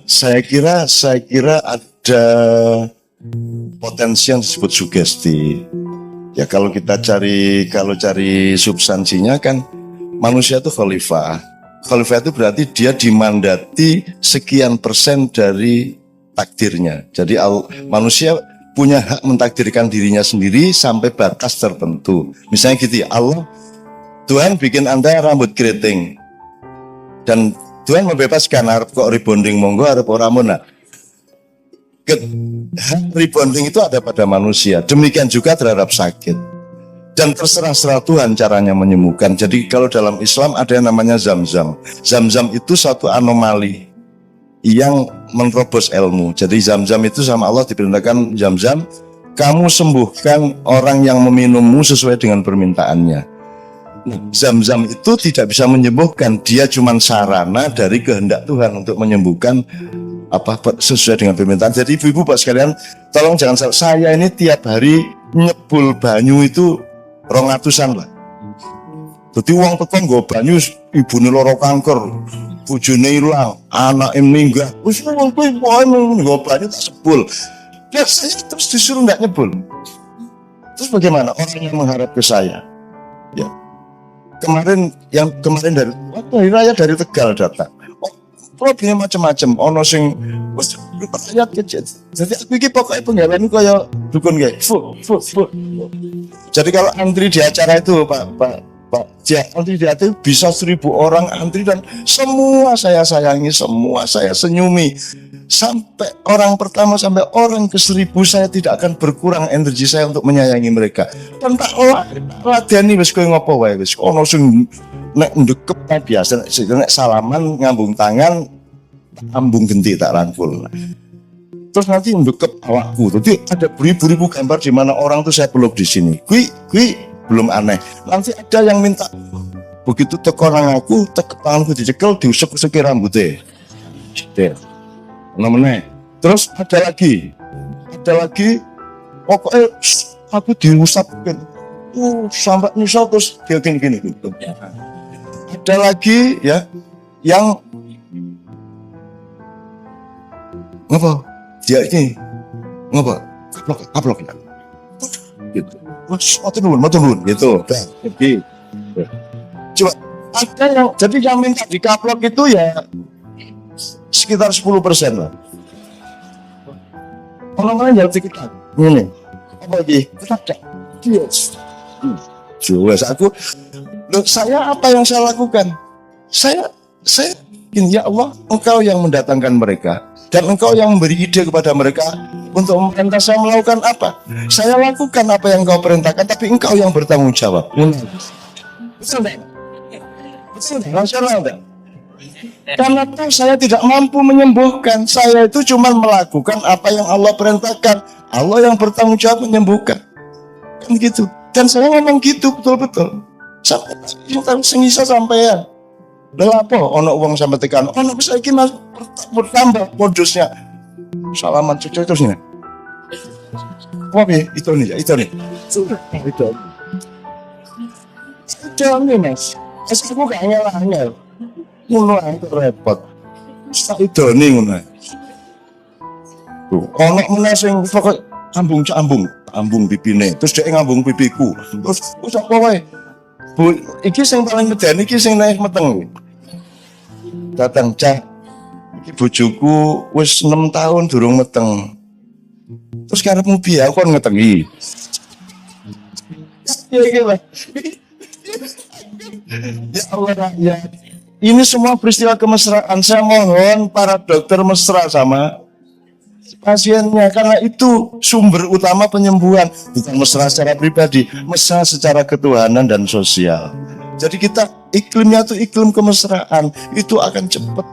Saya kira ada potensi yang disebut sugesti. Ya kalau cari substansinya kan manusia itu khalifah. Khalifah itu berarti dia dimandati sekian persen dari takdirnya. Jadi manusia punya hak mentakdirkan dirinya sendiri sampai batas tertentu. Misalnya gitu ya, Tuhan bikin Anda rambut keriting dan Tuhan membebaskan harap kok rebonding monggo harap ora muna. Rebonding itu ada pada manusia. Demikian juga terhadap sakit. Dan terserah Tuhan caranya menyembuhkan. Jadi kalau dalam Islam ada yang namanya zam-zam. Zam-zam itu suatu anomali yang menerobos ilmu. Jadi zam-zam itu sama Allah diperintahkan, zam-zam, kamu sembuhkan orang yang meminummu sesuai dengan permintaannya. Zam-zam itu tidak bisa menyembuhkan, dia cuma sarana dari kehendak Tuhan untuk menyembuhkan sesuai dengan permintaan. Jadi ibu-ibu Pak sekalian, tolong jangan salah, saya ini tiap hari nyebul banyu itu 200-an lah. Jadi uang tekan gue banyu, ibune loro kanker, bojone ilang, anak meninggal, wis gue banyu tak sebul. Ya saya terus disuruh nggak nyebul. Terus bagaimana orang yang mengharap ke saya? Ya. Kemarin dari hari raya dari Tegal datang. Problemnya macam-macam. Ono sing wis rakyat kecil. Jadi aku iki pokoknya penggawean kaya dukun kayak full. Jadi kalau antri di acara itu antri di acara itu bisa 1.000 orang antri dan semua saya sayangi, semua saya senyumi. Sampai orang pertama sampai orang ke 1.000 saya tidak akan berkurang energi saya untuk menyayangi mereka. Dan tak ladeni wis kowe ngopo wae wis ono sing nek ndekep biasa nek salaman ngambung tangan ambung genti tak rangkul. Terus nanti ndekep awakku. Jadi ada beribu-ribu gambar di mana orang tuh saya peluk di sini. Kui belum aneh. Nanti ada yang minta begitu teko nang aku, tanganku dicekel diusek-useki rambutnya. Namanya. Terus ada lagi pokoknya aku diusapkan sampai nyesal terus dia gini gitu. Ada lagi ya yang ngapa dia ini ngapa kaplok ya gitu. Matur nuwun gitu. Jadi coba ada yang jadi yang minta dikaplok itu ya sekitar 10% lah. Orang-orang yang sekitar ini apa lagi? Kita yes. Jelas saya apa yang saya lakukan? Saya ingin ya Allah, Engkau yang mendatangkan mereka dan Engkau yang memberi ide kepada mereka untuk memerintah saya melakukan apa. Saya lakukan apa yang Engkau perintahkan, tapi Engkau yang bertanggung jawab. Betul enggak? Rasional enggak? Karena saya tidak mampu menyembuhkan, saya itu cuma melakukan apa yang Allah perintahkan. Allah yang bertanggung jawab menyembuhkan. Kan gitu. Dan saya ngomong gitu betul-betul. Sampai sengisa sampean. Lha apa ono wong sampai tekan. Ono saiki Mas bertambah modusnya. Salaman cucu terus ini. Oke, itu nih. Itu nih Mas. Aku gak ngelang. Ngono itu repot. Sak idone ngono. Tuh, ono meneh sing pokok ambung pipine. Terus dhek ngambung pipiku. Terus wis apa wae. Bu, iki sing paling medeni iki sing naik meteng. Datang cak. Iki bojoku wis 6 tahun durung meteng. Terus karepmu piye aku kon ngetengi. Ya iki wae. Ya Allah ya. Ini semua peristiwa kemesraan. Saya mohon para dokter mesra sama pasiennya, karena itu sumber utama penyembuhan. Bukan mesra secara pribadi, mesra secara ketuhanan dan sosial. Jadi kita iklimnya itu iklim kemesraan, itu akan cepat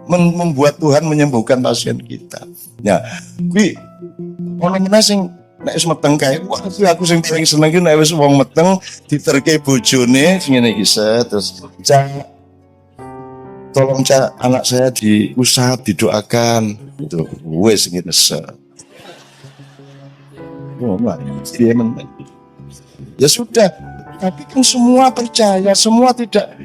membuat Tuhan menyembuhkan pasien kita. Ya, orang sing nek wis meteng kae, wah aku sing paling seneng ki nek wis wong meteng diterke bojone sing ngene iki terus tolong anak saya diusap, didoakan itu wes gitu ya sudah Tapi kan semua percaya, semua tidak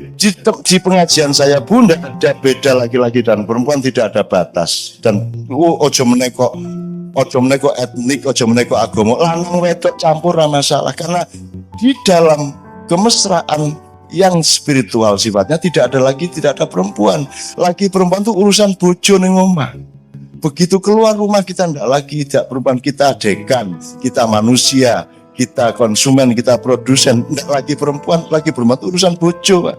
di pengajian saya pun tidak ada beda laki-laki dan perempuan, tidak ada batas. Dan ojo meneko etnik, ojo meneko agama, lanang wedok campur masalah. Karena di dalam kemesraan yang spiritual sifatnya tidak ada perempuan. Lagi perempuan itu urusan bojo ning omah. Begitu keluar rumah kita tidak perempuan, kita dekan, kita manusia, kita konsumen, kita produsen, tidak lagi perempuan itu urusan bojo, Pak.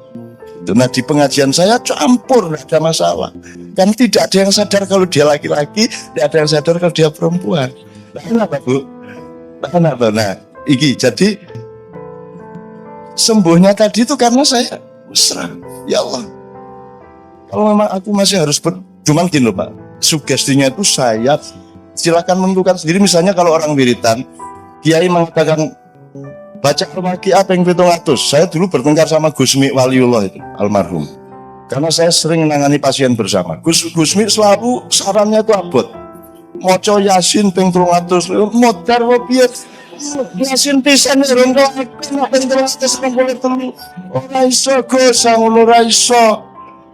Nah di pengajian saya campur, tidak ada masalah. Kan tidak ada yang sadar kalau dia laki-laki, tidak ada yang sadar kalau dia perempuan. Nah, kenapa Bu? Kenapa? Nah, jadi sembuhnya tadi itu karena saya mesra. Ya Allah, kalau memang aku masih harus cuman gini loh Pak, sugestinya itu saya silakan menentukan sendiri. Misalnya kalau orang wiritan, Kiai mengatakan baca Al-Waqiah ping 700. Saya dulu bertengkar sama Gusmi Waliullah itu, almarhum. Karena saya sering menangani pasien bersama. Gusmi selalu sarannya itu abot. Moco Yasin ping 300, modar piye? Yasin pisan urung kok ping 393. Ora iso Gus, ngono ora iso.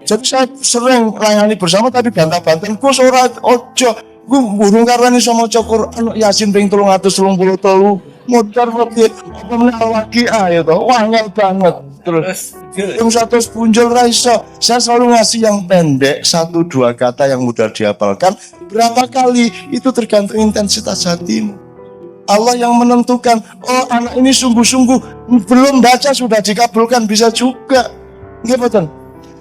Jadi saya sering layani bersama tapi bantah-bantahan Gus ora ojo. Gue burung karena iso maca Quran Yasin ping 333. Modar piye apa meneh Al-Waqiah ya toh wangel banget terus yang satu punjul raiso. Saya selalu ngasih yang pendek 1-2 kata yang mudah dihafalkan. Berapa kali itu tergantung intensitas hatimu. Allah yang menentukan. Oh anak ini sungguh-sungguh belum baca sudah dikabulkan, bisa juga nggih mboten.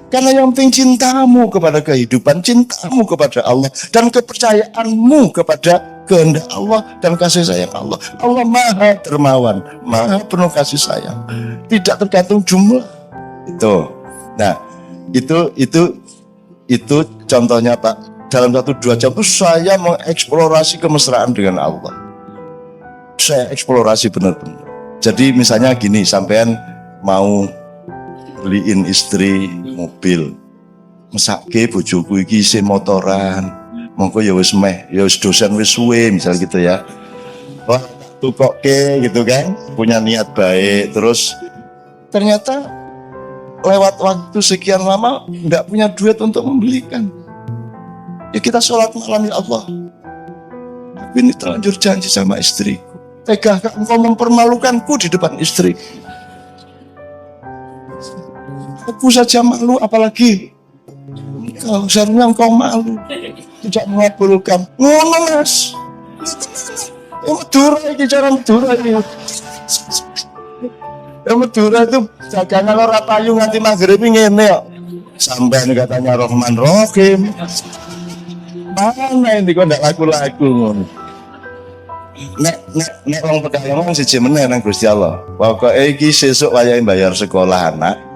Karena yang penting cintamu kepada kehidupan, cintamu kepada Allah, dan kepercayaanmu kepada kehendak Allah dan kasih sayang Allah. Allah maha dermawan, maha penuh kasih sayang. Tidak tergantung jumlah. Itu. Nah, itu contohnya Pak. Dalam 1-2 jam itu saya mengeksplorasi kemesraan dengan Allah. Saya eksplorasi benar-benar. Jadi misalnya gini, sampean mau beliin istri mobil, mesake bojoku iki isin motoran, mongko ya wis dosen wis suwe misal gitu ya. Wah, tukoke gitu kan, punya niat baik, terus ternyata lewat waktu sekian lama enggak punya duit untuk membelikan. Ya kita sholat malam, ya Allah, aku ini terlanjur janji sama istriku, tegakah engkau mempermalukanku di depan istri? Aku saja malu, apalagi engkau. Seharusnya engkau malu, tidak mengabulkan. Ngono Mas, Madura ini cara Madura ini. Madura itu dagangan orang payu nganti maghrib ngene kok. Sampai katanya Rahman Rahim. Mana ini kok ndak laku-laku ngono. Nek wong pedagang siji meneh nang Gusti Allah. Pokoke iki sesuk wayahe bayar sekolah anak.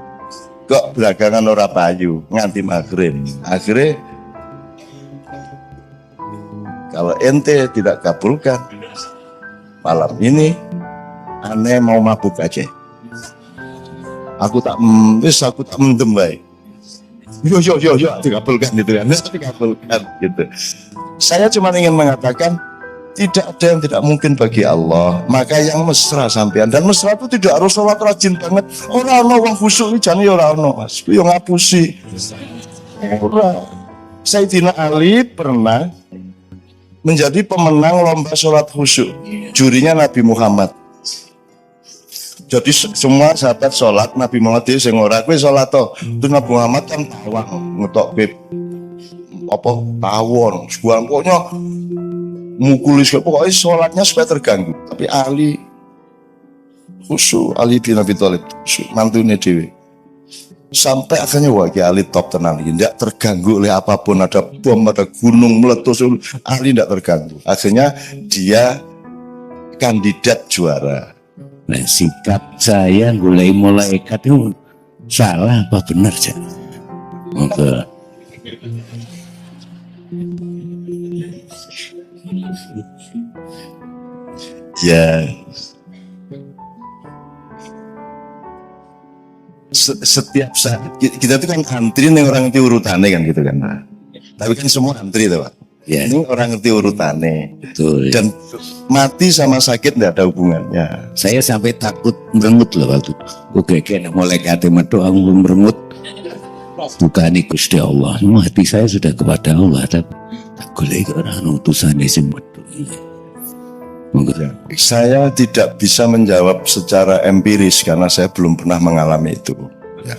Kok belakangan ora payu nganti maghrib. Akhirnya kalau ente tidak kabulkan malam ini, aneh mau mabuk aja. Aku tak mendem baik. Yo dikabulkan gitu kan. Dikabulkan gitu. Saya cuma ingin mengatakan tidak ada yang tidak mungkin bagi Allah. Maka yang mesra sampean, dan mesra itu tidak harus sholat rajin banget. Orang wong khusyuk iki jane ya ora ono Mas. Ku yo ngapusi. Ora. Sayyidina Ali pernah menjadi pemenang lomba sholat khusyuk. Jurinya Nabi Muhammad. Jadi semua sahabat sholat, Nabi Muhammad itu sing ora kowe sholat to. Itu Nabi Muhammad kan tawang ngetokke apa tawon. Sebuah pokoknya mukulis, pokoknya sholatnya supaya terganggu. Tapi Ali khusyuk, Ali bin Abi Thalib mantune dhewe. Sampai akhirnya Ali top tenang, tidak terganggu oleh apapun, ada bom, ada gunung meletus, Ali tidak terganggu. Akhirnya dia kandidat juara. Nah, sikap saya mulai malaikat itu salah apa benar sih? Maka ya setiap saat kita itu kan antri nih orang itu urutannya kan gitu kan. Tapi kan semua antri tuh Pak. Ya, Ini orang ngerti urutannya. betul. Dan mati sama sakit tidak ada hubungannya. Saya sampai takut merengut loh waktu itu. Oke, mulai kate metu aku merengut. Bukan Gusti Allah. Hati saya sudah kepada Allah. Tapi tak boleh orang utusan sing metu. Monggo. Saya tidak bisa menjawab secara empiris karena saya belum pernah mengalami itu. Ya.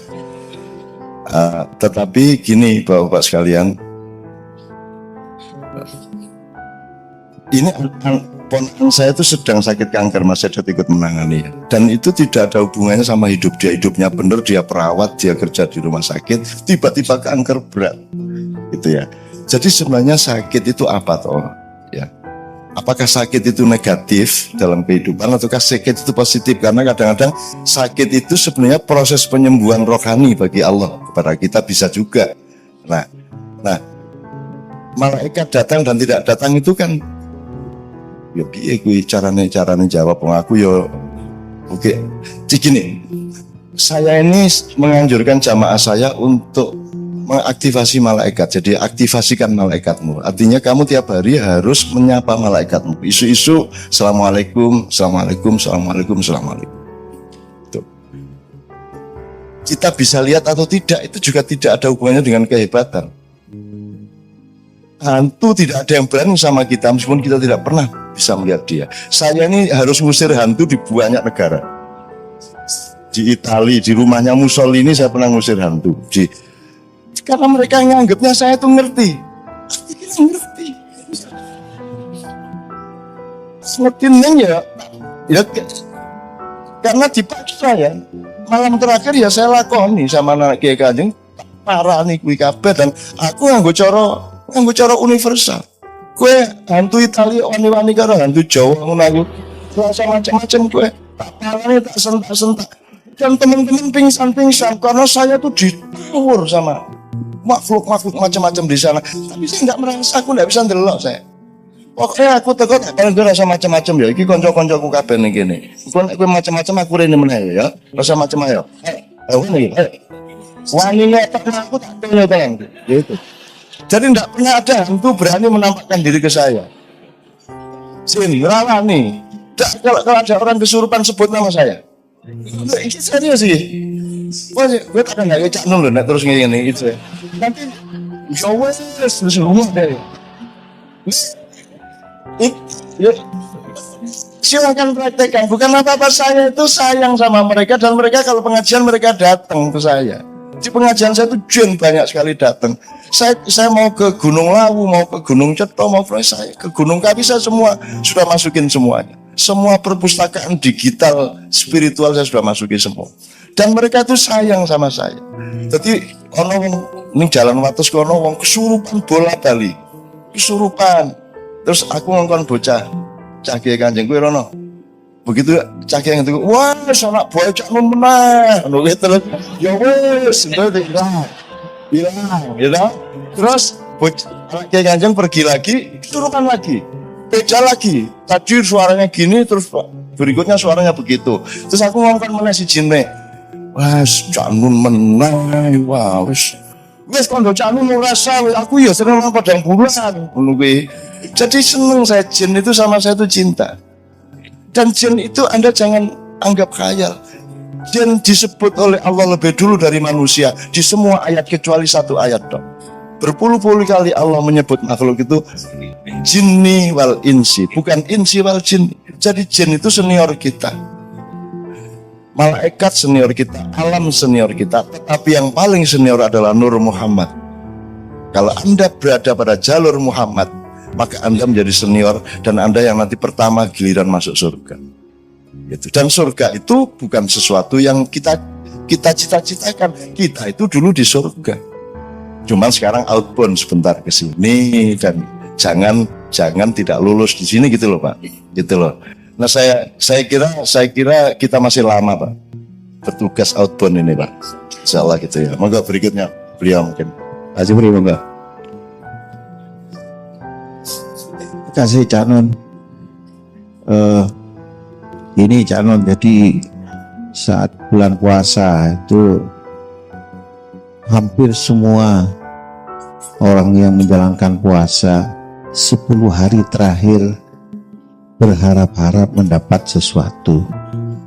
Tetapi gini Bapak-Bapak sekalian, ini ponakan saya itu sedang sakit kanker, Mas Sedat ikut menangani, dan itu tidak ada hubungannya sama hidup dia. Hidupnya benar, dia perawat, dia kerja di rumah sakit, tiba-tiba kanker berat, gitu ya. Jadi sebenarnya sakit itu apa toh? Ya, apakah sakit itu negatif dalam kehidupan ataukah sakit itu positif? Karena kadang-kadang sakit itu sebenarnya proses penyembuhan rohani bagi Allah kepada kita bisa juga. Nah, malaikat datang dan tidak datang itu kan ya piye kuwi carane jawab wong aku ya oke. Jadi gini, saya ini menganjurkan jamaah saya untuk mengaktifasi malaikat. Jadi aktivasikan malaikatmu. Artinya kamu tiap hari harus menyapa malaikatmu. Isu-isu assalamualaikum, assalamualaikum, assalamualaikum, assalamualaikum. Tuh. Kita bisa lihat atau tidak itu juga tidak ada hubungannya dengan kehebatan. Hantu tidak ada yang berani sama kita meskipun kita tidak pernah bisa melihat dia. Saya ini harus ngusir hantu di banyak negara. Di Italia, di rumahnya Mussolini saya pernah ngusir hantu. Karena mereka nganggapnya saya tuh ngerti. Saya ngerti. Ngerti neng ya. Karena dipaksa ya. Malam terakhir ya saya lakoni sama anak Kiai Kanjeng. Parah nih kuwi kabeh dan aku nganggo cara universal. Kue hantu Italia wani-wani karo hantu Jawa ngono aku. Rasa macam-macam kue. Tak parane tak sentak-sentak. Dan teman-teman pingsan-pingsan karena saya tuh ditawur sama makhluk-makhluk macam-macam di sana. Tapi saya nggak merasa, aku nggak bisa ndelok saya. Pokoknya aku tegot kalau gue rasa macam-macam ya. Iki konco-koncoku kabeh ning kene. Kowe macam-macam aku rene meneh ya. Rasa macam ayo. Wani. Wani nek aku tak tanya gitu. Jadi tidak pernah ada hantu berani menampakkan diri ke saya. Sin, rawani. Kalau ada orang kesurupan sebut nama saya. Ini serius sih. Wah, gue tak ada nggak cak nol nek terus ngene itu. Nanti jauh terus rumah deh. Silakan praktekkan. Bukan apa-apa, saya itu sayang sama mereka dan mereka kalau pengajian mereka datang ke saya. Di pengajian saya itu banyak sekali datang. Saya mau ke Gunung Lawu, mau ke Gunung Ceto, mau saya ke Gunung Kapi, saya semua sudah masukin semuanya. Semua perpustakaan digital spiritual saya sudah masukin semua. Dan mereka itu sayang sama saya. Jadi ono ning jalan wates kono wong kesurupan bola bali. Kesurupan. Terus aku ngongkon bocah cah Kiai Kanjeng kuwi rono. Begitu cah Kiai itu, wah anak boy cak nun meneh. Ngono kuwi terus ya wis hilang. Ya. Terus anak Kiai Kanjeng pergi lagi, kesurupan lagi. Beda lagi. Tadi suaranya gini terus berikutnya suaranya begitu. Terus aku ngomongkan meneh si jinne. Wah, cak nun meneh. Wah, wis kondo cak nun rasa aku ya seneng nang padang bulan. Ngono kuwi. Jadi seneng saya, jin itu sama saya itu cinta. Dan jin itu Anda jangan anggap khayal. Jin disebut oleh Allah lebih dulu dari manusia di semua ayat kecuali satu ayat dong. Berpuluh-puluh kali Allah menyebut makhluk itu jinni wal insi, bukan insi wal jin. Jadi jin itu senior kita, malaikat senior kita, alam senior kita. Tetapi yang paling senior adalah Nur Muhammad. Kalau Anda berada pada jalur Muhammad, maka Anda menjadi senior dan Anda yang nanti pertama giliran masuk surga. Gitu. Dan surga itu bukan sesuatu yang kita cita-citakan. Kita itu dulu di surga. Cuman sekarang outbound sebentar ke sini dan jangan tidak lulus di sini gitu loh Pak. Gitu loh. Nah saya kira kita masih lama Pak bertugas outbound ini Pak. Insyaallah gitu ya. Monggo berikutnya beliau mungkin. Haji Bri monggo. Kasih Canon ini Canon, jadi saat bulan puasa itu hampir semua orang yang menjalankan puasa 10 hari terakhir berharap-harap mendapat sesuatu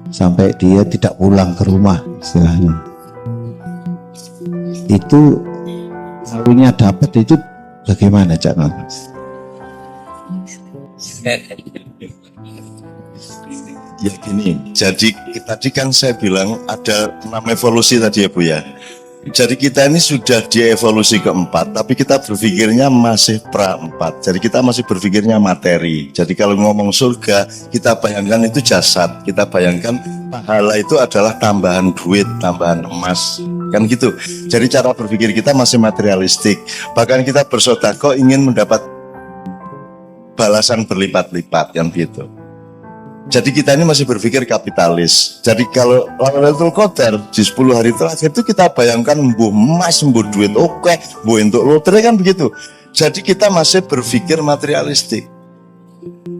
sampai dia tidak pulang ke rumah istilahnya. Itu tahunya dapat itu bagaimana Cak Non? Ya gini, jadi tadi kan saya bilang ada 6 evolusi tadi ya Bu ya. Jadi kita ini sudah di evolusi keempat, tapi kita berpikirnya masih pra-4. Jadi kita masih berpikirnya materi. Jadi kalau ngomong surga, kita bayangkan itu jasad. Kita bayangkan pahala itu adalah tambahan duit, tambahan emas. Kan gitu. Jadi cara berpikir kita masih materialistik. Bahkan kita bersedekah ingin mendapat balasan berlipat-lipat, yang gitu. Jadi kita ini masih berpikir kapitalis. Jadi kalau Lailatul Qadar di 10 hari terakhir itu kita bayangkan mbuh emas, mbuh duit, oke, mbuh untuk lotre kan begitu. Jadi kita masih berpikir materialistik.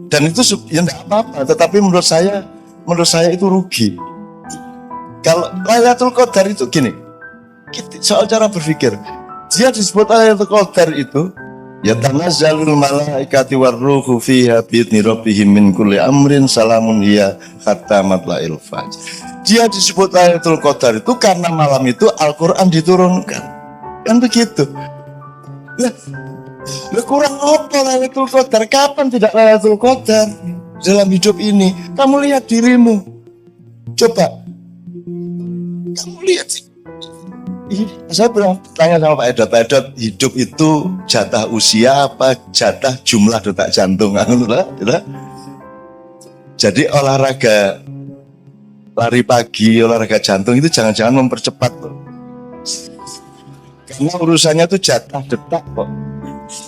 Dan itu ya enggak apa-apa, tetapi menurut saya itu rugi. Kalau Lailatul Qadar itu gini, soal cara berpikir, dia disebut Lailatul Qadar itu ya tanazzalul malaikati warruhu fiha bi'idzni rabbihim min kulli amrin salamun hiya hatta matla'il fajr. Dia disebut Lailatul Qadar itu karena malam itu Al-Qur'an diturunkan. Kan begitu. Lah kurang apa Lailatul Qadar? Kapan tidak Lailatul Qadar dalam hidup ini? Kamu lihat dirimu. Coba. Kamu lihat sih. Saya pernah tanya sama Pak Edot, hidup itu jatah usia apa jatah jumlah detak jantung? Jadi olahraga lari pagi, olahraga jantung itu jangan-jangan mempercepat loh. Karena urusannya itu jatah detak kok.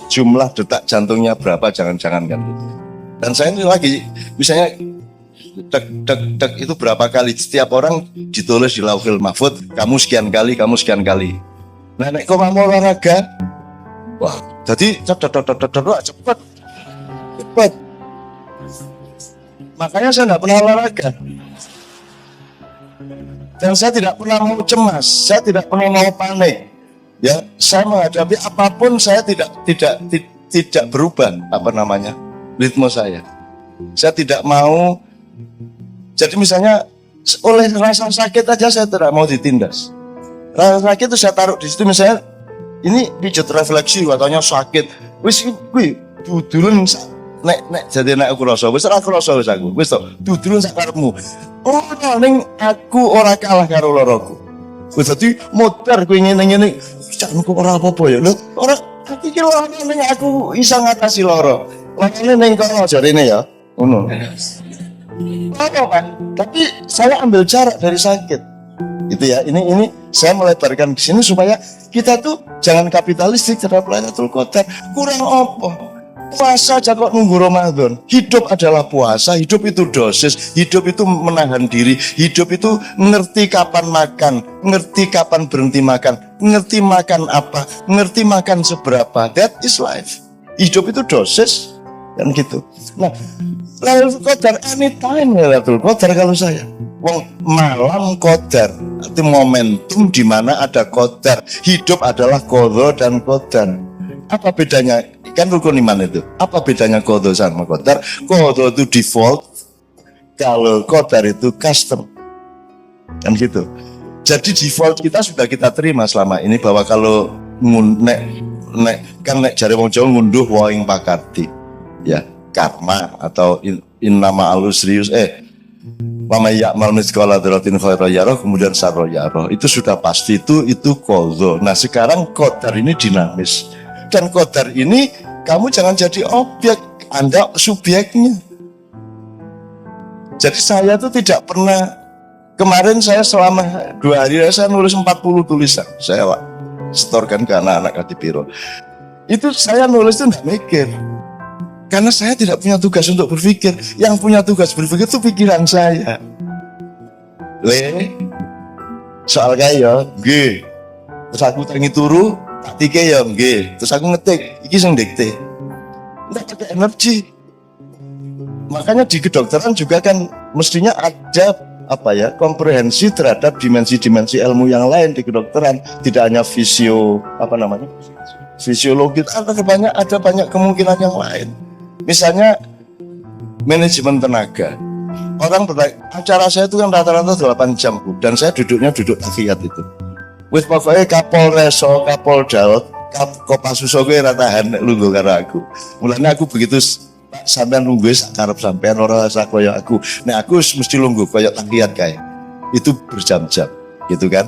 Jumlah detak jantungnya berapa jangan-jangan kan. Dan saya ini lagi misalnya dek itu berapa kali, setiap orang ditulis di Lauhul Mahfuz, kamu sekian kali. Nah nek kok mau olahraga, wah jadi cepet. Makanya saya tidak pernah olahraga. Dan saya tidak pernah mau cemas, saya tidak pernah mau panik. Ya, saya menghadapi apapun saya tidak berubah ritme saya. Saya tidak mau. Jadi misalnya oleh rasa sakit aja saya tidak mau ditindas. Rasa sakit itu saya taruh di situ, misalnya ini pijat refleksi katanya sakit. Wis kuwi dudulun nek jadi nek aku rasa wis aku to dudulun sak karepmu. Oh ning aku ora kalah karo loroku. Wis dadi modar kuwi ngene-ngene janku ora apa-apa ya. Lho ora iki loro ning aku iso ngatasi loro. Lorone ning kono jarene ya. Ngono. Apa kan? Tapi saya ambil jarak dari sakit. Itu ya. Ini saya melebarkan di sini supaya kita tuh jangan kapitalistik terhadap Lailatul Qadar. Kurang apa? Puasa aja kok nunggu Ramadan. Hidup adalah puasa, hidup itu dosis, hidup itu menahan diri, hidup itu ngerti kapan makan, ngerti kapan berhenti makan, ngerti makan apa, ngerti makan seberapa. That is life. Hidup itu dosis, kan gitu. Nah, Lailatul Qadar anytime Lailatul Qadar kalau saya. Wong malam qadar, itu momentum di mana ada qadar. Hidup adalah qadha dan qadar. Apa bedanya? Kan rukun iman itu. Apa bedanya qadha sama qadar? Qadha itu default, kalau qadar itu custom. Kan gitu. Jadi default kita sudah kita terima selama ini bahwa kalau nek jare wong Jawa ngunduh waing pakarti. Ya, karma atau innama alusrius Mama ya'mal mithqala dzarratin khairan yarah, kemudian sarra yarah. Itu sudah pasti, itu qadha. Nah, sekarang qadar ini dinamis. Dan qadar ini kamu jangan jadi objek, Anda subjeknya. Jadi saya tuh tidak pernah, kemarin saya selama 2 hari saya nulis 40 tulisan. Saya setorkan ke anak-anak Kadipiro. Itu saya nulis itu enggak mikir. Karena saya tidak punya tugas untuk berpikir. Yang punya tugas berpikir itu pikiran saya. Soal kaya, nggih. Terus aku tangi turu, tak tike ya, nggih. Terus aku ngetik, iki sing dikte. Nggak pakai energi. Makanya di kedokteran juga kan mestinya ada komprehensi terhadap dimensi-dimensi ilmu yang lain di kedokteran. Tidak hanya fisiologi, ada banyak kemungkinan yang lain. Misalnya manajemen tenaga. Orang acara saya itu kan rata-rata 8 jam, Bu, dan saya duduk tahiyat itu. Wis pokoknya Kapolreso, Kapolda, Kopasuso gue ratahan lungguh karo aku. Mulanya aku begitu sampean lungguh karep sampean ora rasa koyo aku. Nek aku mesti lungguh koyo tahiyat kae. Itu berjam-jam, gitu kan.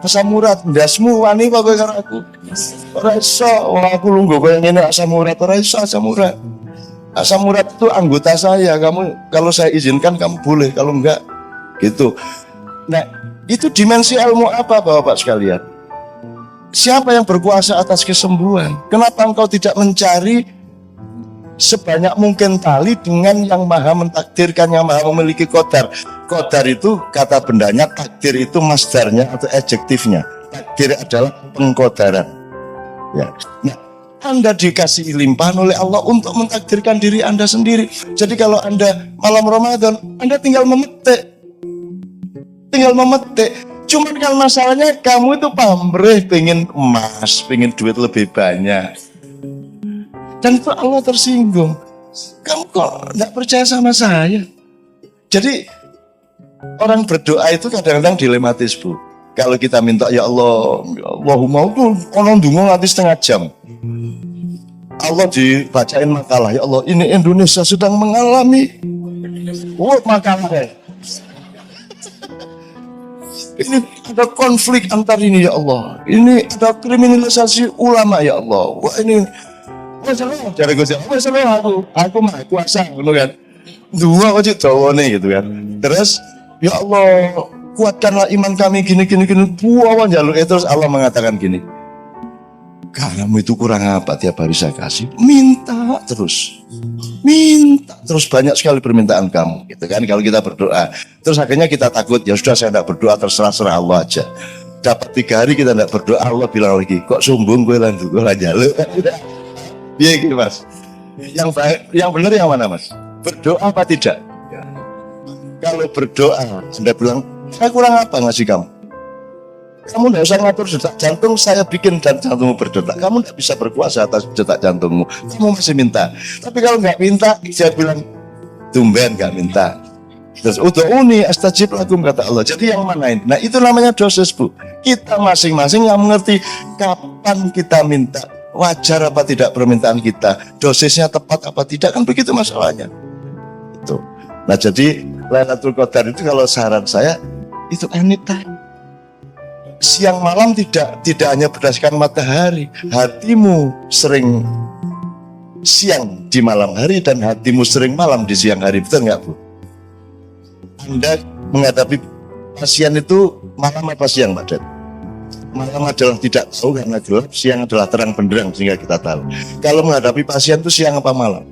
Asam urat ndasmu wani kok kowe karo aku. Ora iso, aku lungguh koyo ngene asam urat, ora iso asam urat. Asam urat itu anggota saya, kamu kalau saya izinkan kamu boleh, kalau enggak gitu. Nah, itu dimensi ilmu apa Bapak sekalian? Siapa yang berkuasa atas kesembuhan? Kenapa engkau tidak mencari sebanyak mungkin tali dengan yang maha mentakdirkan, yang maha memiliki qadar? Qadar itu kata bendanya, takdir itu masdarnya atau adjektifnya. Takdir adalah pengqadaran. Ya. Nah, Anda dikasih limpahan oleh Allah untuk mentakdirkan diri Anda sendiri. Jadi kalau Anda malam Ramadan, Anda tinggal memetik. Cuman kan masalahnya kamu itu pamrih, pengen emas, pengen duit lebih banyak. Dan itu Allah tersinggung. Kamu kok tidak percaya sama saya? Jadi orang berdoa itu kadang-kadang dilematis, Bu. Kalau kita minta ya Allah, ya Allahumma itu orang dungo nanti setengah jam. Allah dibacain makalah, ya Allah ini Indonesia sedang mengalami makalah. Ini ada konflik antar ini ya Allah. Ini ada kriminalisasi ulama ya Allah. Wah ini masalah cara gue masalah aku mah kuasa gitu kan. Dua wajib dawane gitu kan. Terus ya Allah kuatkanlah iman kami gini. Buawan jalur terus Allah mengatakan gini. Kamu itu kurang apa tiap hari saya kasih? Minta terus banyak sekali permintaan kamu, gitu kan? Kalau kita berdoa, terus akhirnya kita takut, ya sudah saya tidak berdoa, terserah Allah aja. Dapat 3 hari kita tidak berdoa, Allah bilang lagi, kok sombong gue lanjut, gue jaluk. Iya gitu Mas. Yang benar yang mana Mas? Berdoa apa tidak? Ya. Kalau berdoa, Anda bilang, saya kurang apa ngasih kamu? Kamu tidak usah ngatur detak jantung, saya bikin dan jantungmu berdetak. Kamu tidak bisa berkuasa atas detak jantungmu. Kamu masih minta. Tapi kalau nggak minta, dia bilang tumben nggak minta. Terus ud'uni astajib lakum kata Allah. Jadi yang mana ini? Nah itu namanya dosis, Bu. Kita masing-masing yang mengerti kapan kita minta, wajar apa tidak permintaan kita, dosisnya tepat apa tidak, kan begitu masalahnya. Itu. Nah jadi Lailatul Qadar itu kalau saran saya itu anytime. Siang malam tidak hanya berdasarkan matahari, hatimu sering siang di malam hari dan hatimu sering malam di siang hari, betul nggak Bu? Anda menghadapi pasien itu malam apa siang Pak Det? Malam adalah tidak tahu karena gelap, siang adalah terang benderang sehingga kita tahu. Kalau menghadapi pasien itu siang apa malam?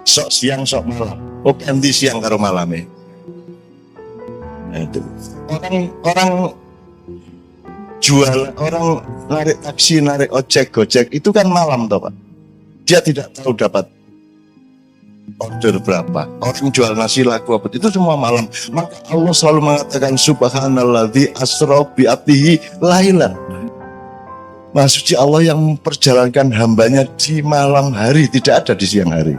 Sok siang sok malam. Oh ganti siang karo malamnya. Nah, itu. Orang jual, orang narik taksi, narik ojek, gojek itu kan malam toh Pak. Dia tidak tahu dapat order berapa. Orang jual nasi laku apa itu semua malam. Maka Allah selalu mengatakan subhanalladzi asra bi abdihi lailan. Maha suci Allah yang memperjalankan hambanya di malam hari, tidak ada di siang hari.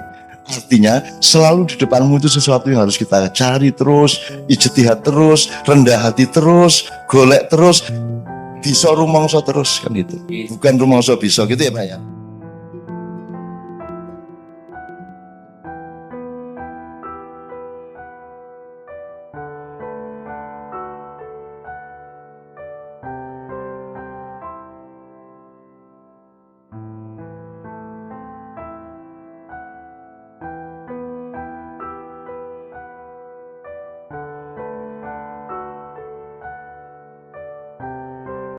Artinya selalu di depanmu itu sesuatu yang harus kita cari terus, ijtihad terus, rendah hati terus, golek terus, bisa rumangsa terus kan itu. Bukan rumangsa bisa gitu ya Pak ya.